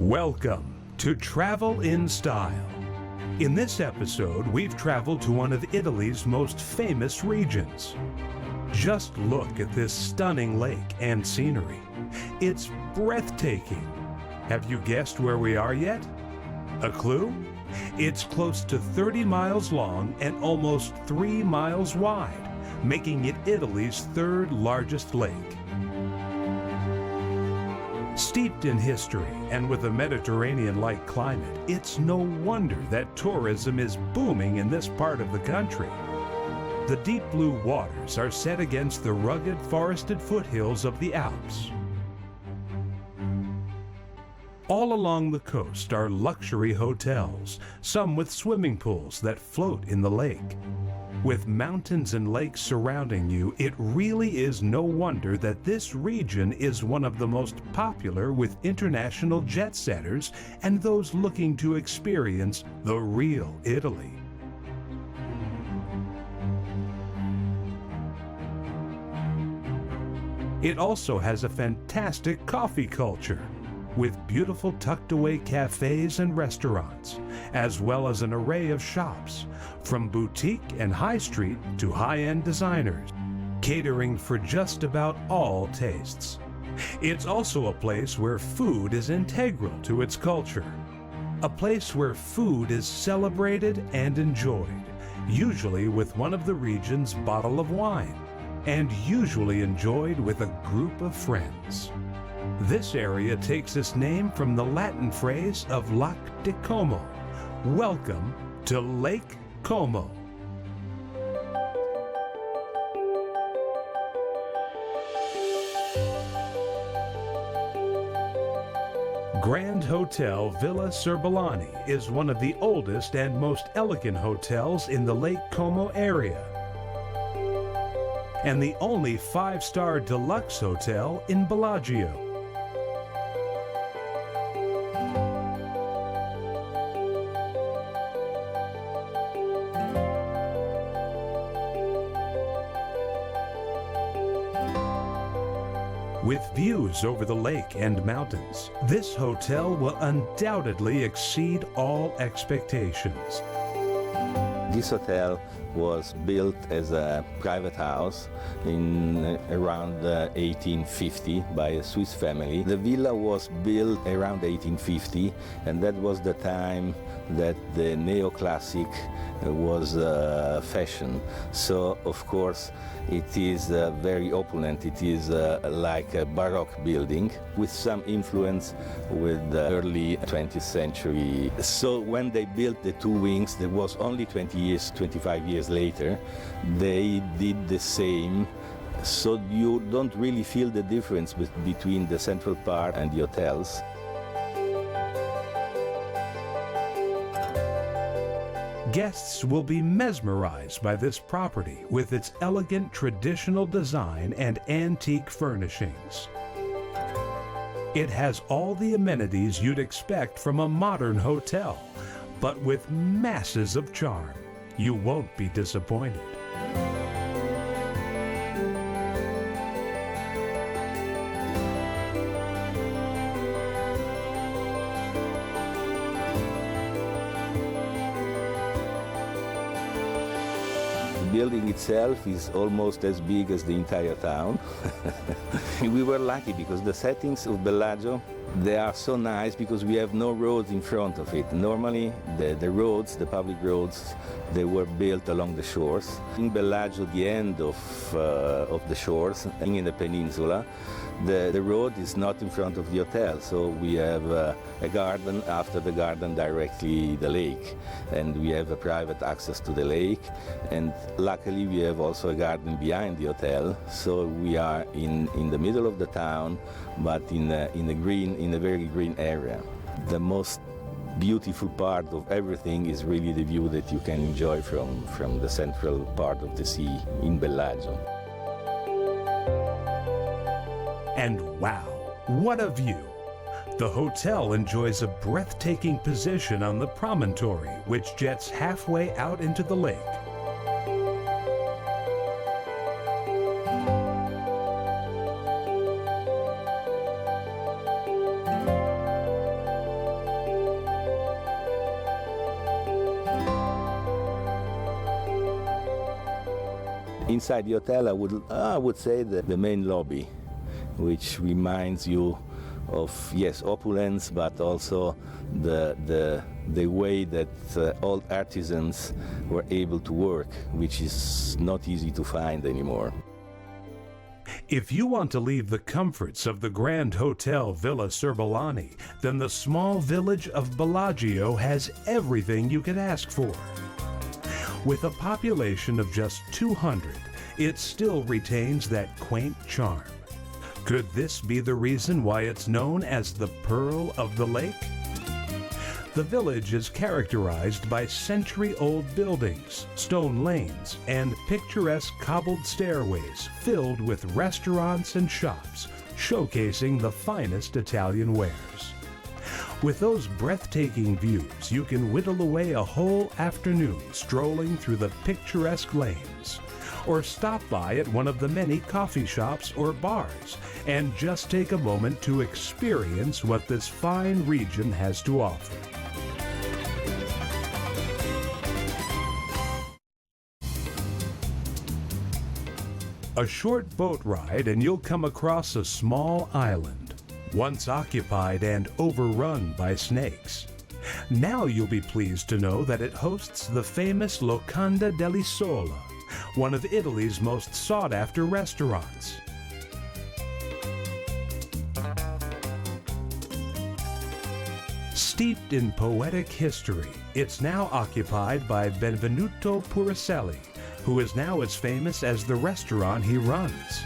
Welcome to Travel in Style. In this episode, we've traveled to one of Italy's most famous regions. Just look at this stunning lake and scenery. It's breathtaking. Have you guessed where we are yet? A clue? It's close to 30 miles long and almost 3 miles wide, making it Italy's third largest lake. Steeped in history and with a Mediterranean-like climate, it's no wonder that tourism is booming in this part of the country. The deep blue waters are set against the rugged forested foothills of the Alps. All along the coast are luxury hotels, some with swimming pools that float in the lake. With mountains and lakes surrounding you, it really is no wonder that this region is one of the most popular with international jet setters and those looking to experience the real Italy. It also has a fantastic coffee culture, with beautiful tucked-away cafes and restaurants, as well as an array of shops, from boutique and high street to high-end designers, catering for just about all tastes. It's also a place where food is integral to its culture, a place where food is celebrated and enjoyed, usually with one of the region's bottle of wine, and usually enjoyed with a group of friends. This area takes its name from the Latin phrase of Lac di Como. Welcome to Lake Como. Grand Hotel Villa Cervellani is one of the oldest and most elegant hotels in the Lake Como area, and the only 5-star deluxe hotel in Bellagio. With views over the lake and mountains, this hotel will undoubtedly exceed all expectations. This hotel was built as a private house in around 1850 by a Swiss family. The villa was built around 1850, and that was the time that the neoclassic was fashion. So, of course, it is very opulent. It is like a Baroque building with some influence with the early 20th century. So when they built the two wings, there was only 25 years later, they did the same. So you don't really feel the difference between the central part and the hotels. Guests will be mesmerized by this property with its elegant traditional design and antique furnishings. It has all the amenities you'd expect from a modern hotel, but with masses of charm. You won't be disappointed. The building itself is almost as big as the entire town. We were lucky because the settings of Bellagio, they are so nice because we have no roads in front of it. Normally, the roads, the public roads, they were built along the shores. In Bellagio, the end of the shores, in the peninsula, the road is not in front of the hotel, so we have a garden, after the garden directly the lake, and we have a private access to the lake, and luckily we have also a garden behind the hotel, so we are in the middle of the town, but in a very green area. The most beautiful part of everything is really the view that you can enjoy from the central part of the sea in Bellagio. And wow, what a view! The hotel enjoys a breathtaking position on the promontory, which jets halfway out into the lake. Inside the hotel, I would say that the main lobby, which reminds you of, yes, opulence, but also the way that old artisans were able to work, which is not easy to find anymore. If you want to leave the comforts of the Grand Hotel Villa Cerbolani, then the small village of Bellagio has everything you could ask for. With a population of just 200, it still retains that quaint charm. Could this be the reason why it's known as the Pearl of the Lake? The village is characterized by century-old buildings, stone lanes, and picturesque cobbled stairways filled with restaurants and shops, showcasing the finest Italian wares. With those breathtaking views, you can whittle away a whole afternoon strolling through the picturesque lanes, or stop by at one of the many coffee shops or bars and just take a moment to experience what this fine region has to offer. A short boat ride and you'll come across a small island, once occupied and overrun by snakes. Now you'll be pleased to know that it hosts the famous Locanda dell'Isola, one of Italy's most sought-after restaurants. Steeped in poetic history, it's now occupied by Benvenuto Puricelli, who is now as famous as the restaurant he runs.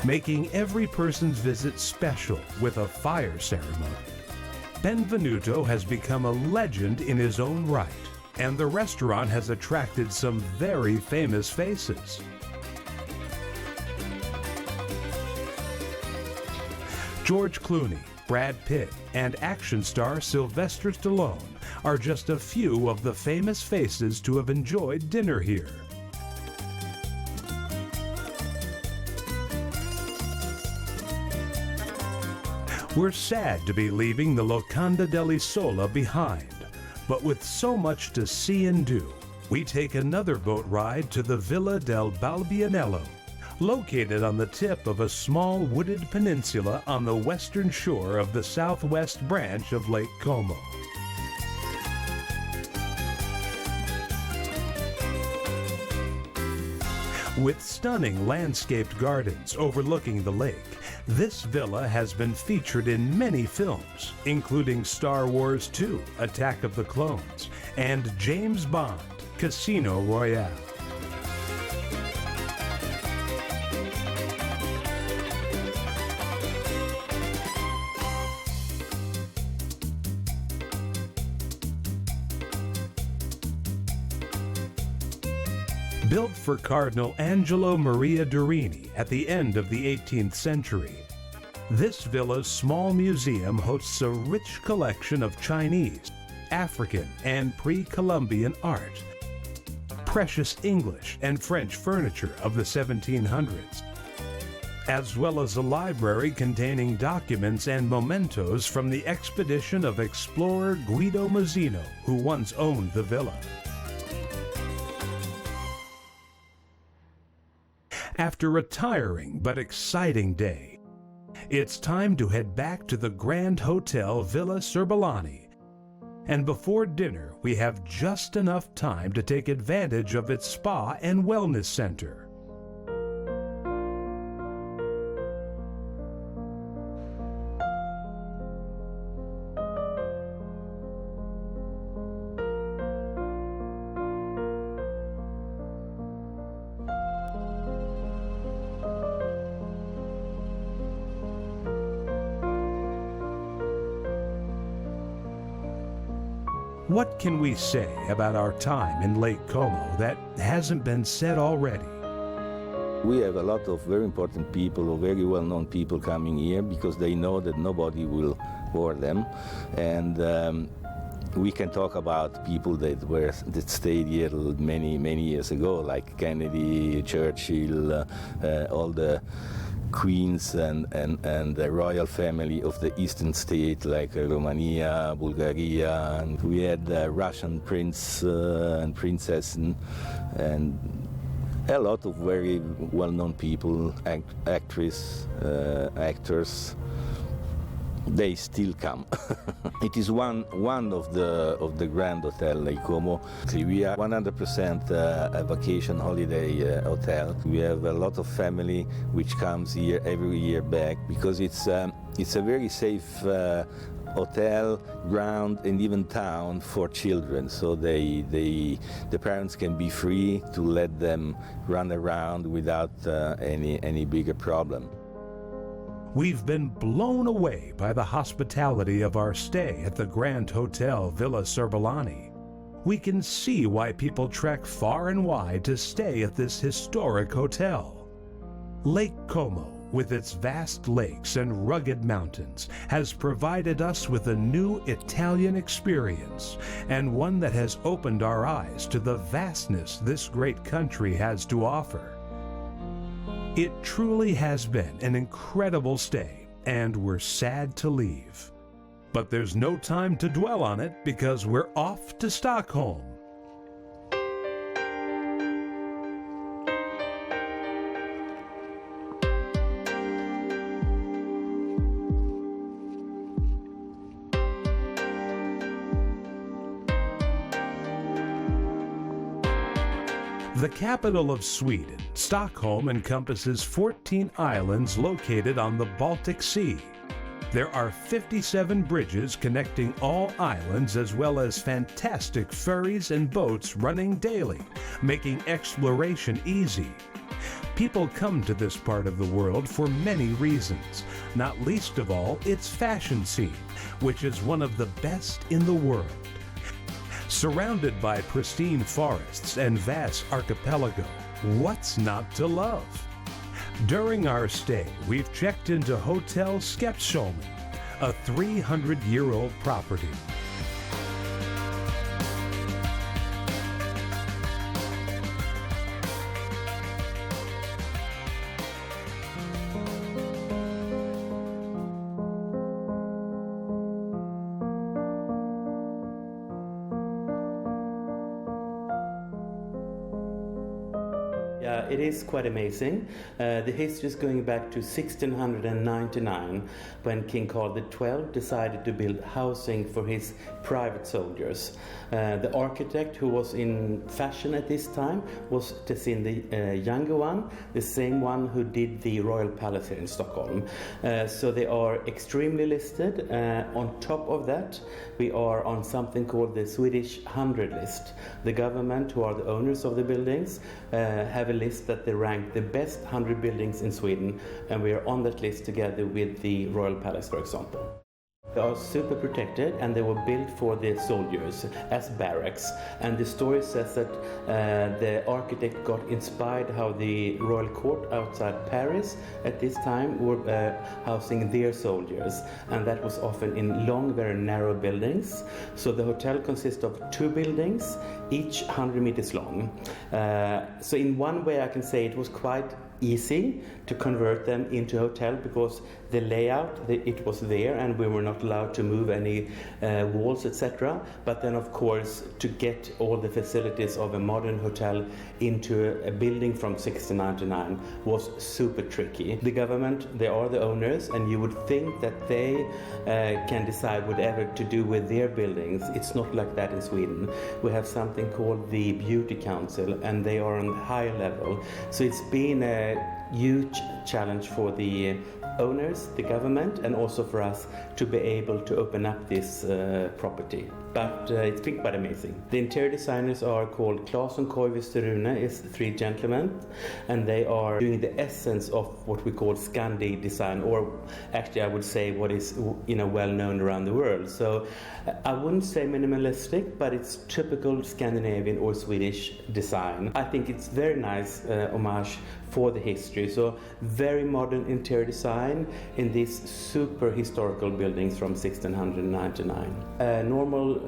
Making every person's visit special with a fire ceremony. Benvenuto has become a legend in his own right, and the restaurant has attracted some very famous faces. George Clooney, Brad Pitt, and action star Sylvester Stallone are just a few of the famous faces to have enjoyed dinner here. We're sad to be leaving the Locanda dell'Isola behind, but with so much to see and do, we take another boat ride to the Villa del Balbianello, located on the tip of a small wooded peninsula on the western shore of the southwest branch of Lake Como. With stunning landscaped gardens overlooking the lake, this villa has been featured in many films, including Star Wars II: Attack of the Clones and James Bond: Casino Royale. Built for Cardinal Angelo Maria Durini at the end of the 18th century, this villa's small museum hosts a rich collection of Chinese, African, and pre-Columbian art, precious English and French furniture of the 1700s, as well as a library containing documents and mementos from the expedition of explorer Guido Mazzino, who once owned the villa. After a tiring but exciting day, it's time to head back to the Grand Hotel Villa Cerbolani. And before dinner, we have just enough time to take advantage of its spa and wellness center. What can we say about our time in Lake Como that hasn't been said already? We have a lot of very important people, or very well-known people coming here because they know that nobody will bore them. And we can talk about people that stayed here many years ago, like Kennedy, Churchill, all the queens and the royal family of the eastern state, like Romania, Bulgaria, and we had Russian prince and princess and a lot of very well-known people, actors. They still come. It is one of the grand hotel Lake Como. We are 100% a vacation holiday hotel. We have a lot of family which comes here every year back because it's a very safe hotel, ground, and even town for children. So the parents can be free to let them run around without any bigger problem. We've been blown away by the hospitality of our stay at the Grand Hotel Villa Cerbolani. We can see why people trek far and wide to stay at this historic hotel. Lake Como, with its vast lakes and rugged mountains, has provided us with a new Italian experience, and one that has opened our eyes to the vastness this great country has to offer. It truly has been an incredible stay, and we're sad to leave. But there's no time to dwell on it because we're off to Stockholm. The capital of Sweden, Stockholm encompasses 14 islands located on the Baltic Sea. There are 57 bridges connecting all islands, as well as fantastic ferries and boats running daily, making exploration easy. People come to this part of the world for many reasons, not least of all its fashion scene, which is one of the best in the world. Surrounded by pristine forests and vast archipelago, what's not to love? During our stay, we've checked into Hotel Skeppsholmen, a 300-year-old property. It is quite amazing. The history is going back to 1699, when King Carl XII decided to build housing for his private soldiers. The architect who was in fashion at this time was Tessin the younger one, the same one who did the Royal Palace here in Stockholm. So they are extremely listed. On top of that, we are on something called the Swedish 100 list. The government, who are the owners of the buildings, have a list that they rank the best 100 buildings in Sweden, and we are on that list together with the Royal Palace, for example. They are super protected, and they were built for the soldiers as barracks. And the story says that the architect got inspired how the royal court outside Paris at this time were housing their soldiers, and that was often in long, very narrow buildings. So the hotel consists of 2 buildings, each 100 meters long. So in one way I can say it was quite easy to convert them into a hotel, because the layout, it was there, and we were not allowed to move any walls, etc. But then, of course, to get all the facilities of a modern hotel into a building from 1699 was super tricky. The government, they are the owners, and you would think that they can decide whatever to do with their buildings. It's not like that in Sweden. We have something called the Beauty Council, and they are on a higher level. So it's been a huge challenge for the owners, the government, and also for us to be able to open up this property. But it's been quite amazing. The interior designers are called Claes and Koivis Rune, is 3 gentlemen, and they are doing the essence of what we call Scandi design, or actually I would say what is well known around the world. So I wouldn't say minimalistic, but it's typical Scandinavian or Swedish design. I think it's very nice homage for the history. So very modern interior design in these super historical buildings from 1699. Normal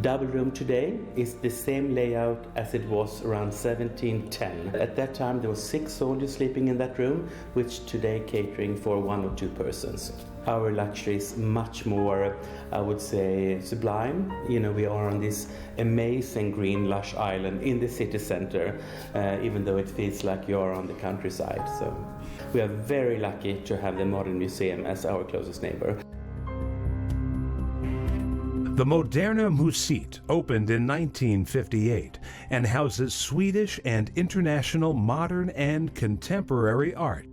double room today is the same layout as it was around 1710. At that time there were 6 soldiers sleeping in that room, which today catering for 1 or 2 persons. Our luxury is much more, I would say, sublime. You know, we are on this amazing green lush island in the city center, even though it feels like you are on the countryside. So we are very lucky to have the Modern Museum as our closest neighbor. The Moderna Museet opened in 1958 and houses Swedish and international modern and contemporary art,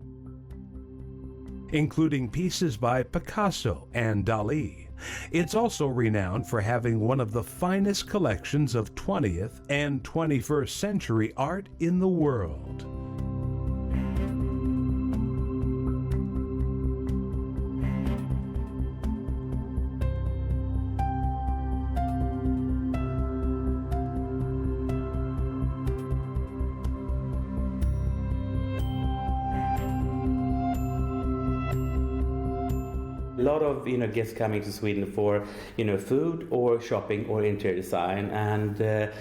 including pieces by Picasso and Dali. It's also renowned for having one of the finest collections of 20th and 21st century art in the world. A lot of guests coming to Sweden for food or shopping or interior design, and the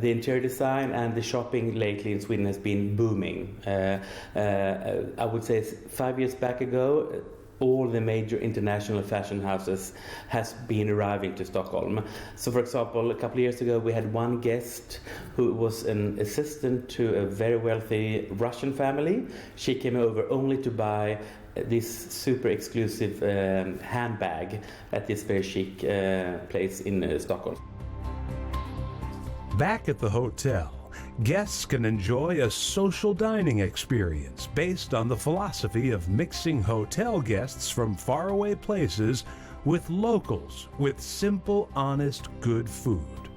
interior design and the shopping lately in Sweden has been booming. I would say 5 years back ago, all the major international fashion houses has been arriving to Stockholm. So for example, a couple of years ago we had one guest who was an assistant to a very wealthy Russian family. She came over only to buy this super exclusive handbag at this very chic place in Stockholm. Back at the hotel, guests can enjoy a social dining experience based on the philosophy of mixing hotel guests from faraway places with locals with simple, honest, good food.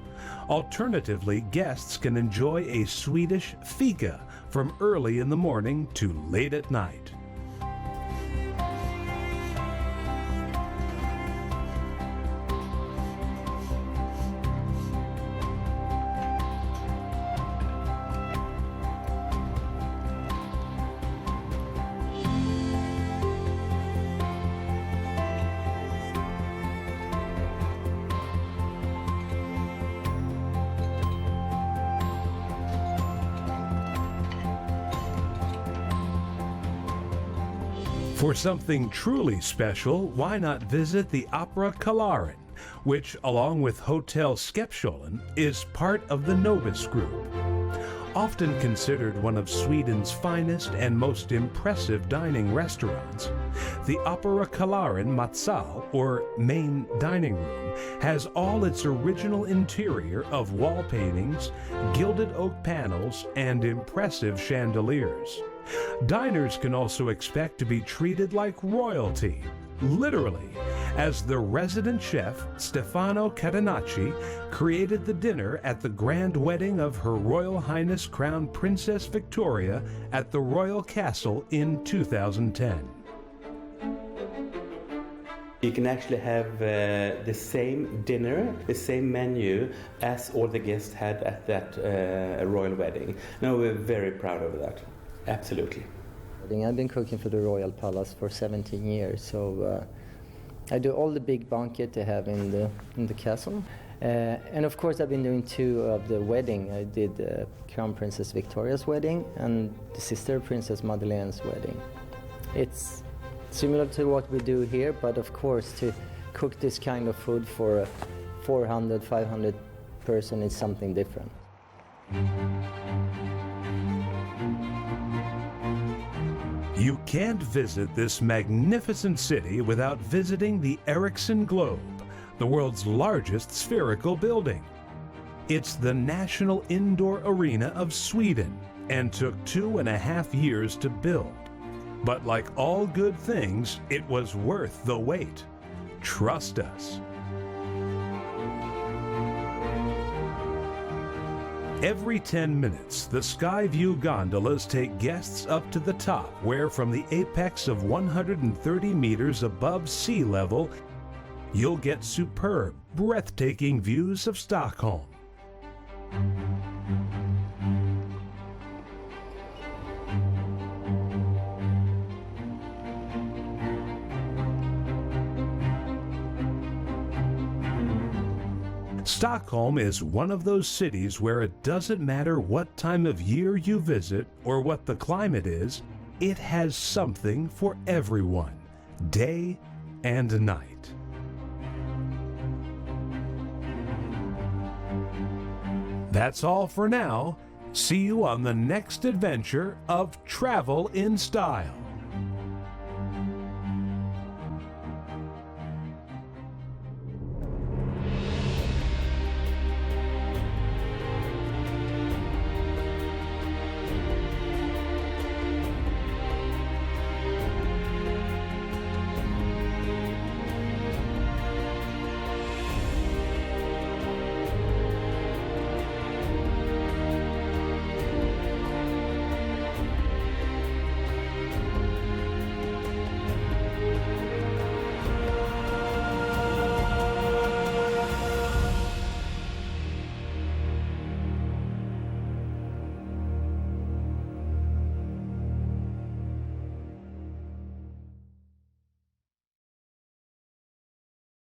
Alternatively, guests can enjoy a Swedish fika from early in the morning to late at night. For something truly special, why not visit the Opera Kalaren, which, along with Hotel Skepsholen, is part of the Novus Group. Often considered one of Sweden's finest and most impressive dining restaurants, the Opera Kalaren Matsal, or main dining room, has all its original interior of wall paintings, gilded oak panels, and impressive chandeliers. Diners can also expect to be treated like royalty, literally, as the resident chef, Stefano Catenacci, created the dinner at the grand wedding of Her Royal Highness Crown Princess Victoria at the Royal Castle in 2010. You can actually have the same dinner, the same menu as all the guests had at that royal wedding. No, we're very proud of that. Absolutely. I've been cooking for the Royal Palace for 17 years, so I do all the big banquet they have in the castle. And of course I've been doing 2 of the wedding. I did Crown Princess Victoria's wedding and the sister Princess Madeleine's wedding. It's similar to what we do here, but of course to cook this kind of food for a 400, 500 person is something different. You can't visit this magnificent city without visiting the Ericsson Globe, the world's largest spherical building. It's the national indoor arena of Sweden and took 2.5 years to build. But like all good things, it was worth the wait. Trust us. Every 10 minutes, the Skyview gondolas take guests up to the top, where from the apex of 130 meters above sea level, you'll get superb, breathtaking views of Stockholm. Stockholm is one of those cities where it doesn't matter what time of year you visit or what the climate is, it has something for everyone, day and night. That's all for now. See you on the next adventure of Travel in Style.